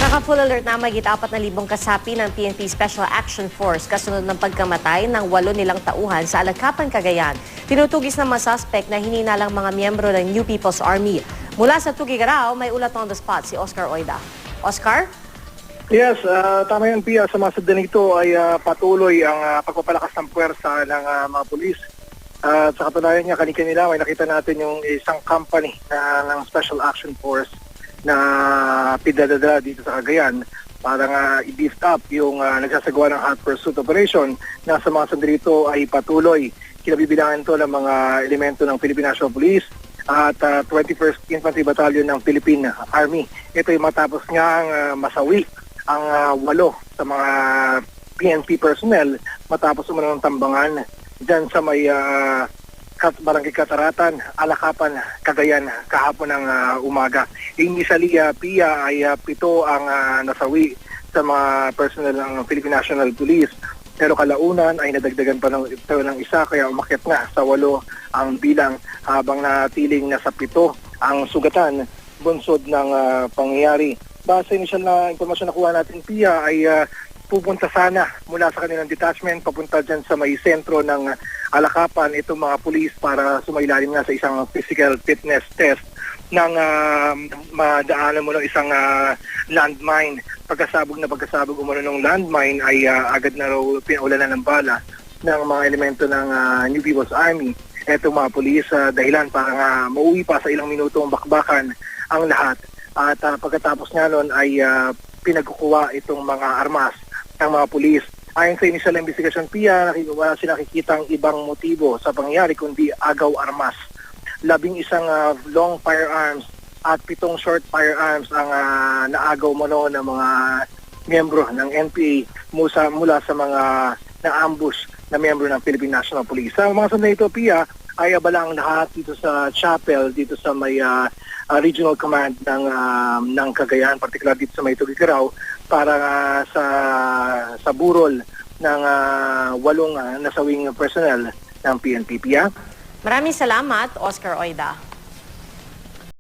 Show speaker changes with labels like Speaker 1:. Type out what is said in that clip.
Speaker 1: Naka-full alert na mahigit 4,000 kasapi ng PNP Special Action Force kasunod ng pagkamatay ng 8 nilang tauhan sa Alagcapan, Cagayan. Tinutugis ng mga suspect na hininalang mga miyembro ng New People's Army. Mula sa Tugigaraw, may ulat on the spot si Oscar Oida. Oscar?
Speaker 2: Yes, tama yan, Pia. Sa mga sadya nito ay patuloy ang pagpapalakas ng puwersa ng mga pulis. Sa katunayan niya, kanina may nakita natin yung isang company ng Special Action Force na pinadadala dito sa Cagayan para i-beef up yung nagsasagawa ng hot pursuit operation na sa mga sandali ito ay patuloy. Kinabibilangan ito ng mga elemento ng Philippine National Police at 21st Infantry Battalion ng Philippine Army. Ito ay matapos nga masawi ang 8 sa mga PNP personnel matapos umunong tambangan dyan sa may Barangay Kataratan, Alagcapan, Cagayan kahapon ng umaga. Initially, Pia ay 7 ang nasawi sa mga personnel ng Philippine National Police. Pero kalaunan ay nadagdagan pa ng isa kaya umakyat nga sa 8 ang bilang habang natiling nasa 7 ang sugatan bunsod ng pangyayari. Base initial na impormasyon na kuha natin, Pia, ay pupunta sana mula sa kanilang detachment papunta dyan sa may sentro ng Alagcapan itong mga pulis para sumailalim nga sa isang physical fitness test ng madaanan mo ng isang landmine. Pagkasabog umano ng landmine ay agad na raw pinaulanan ng bala ng mga elemento ng New People's Army. Itong mga pulis dahilan para nga mauwi pa sa ilang minutong bakbakan ang lahat. At pagkatapos nga nun ay pinagkukuha itong mga armas ng mga pulis. Ayon sa initial investigation, Pia, wala silang nakikitang ibang motibo sa pangyayari kundi agaw armas. 11 long firearms at 7 short firearms ang naagaw mo ng mga miyembro ng NPA mula sa mga na-ambush na miyembro ng Philippine National Police. Sa mga sandali ito, Pia, ay abala ang lahat dito sa chapel, dito sa may regional command ng Cagayan, particular dito sa may Tugigaraw, para sa burol ng 8 nasawing personnel ng PNP. Pia?
Speaker 1: Maraming salamat, Oscar Oida.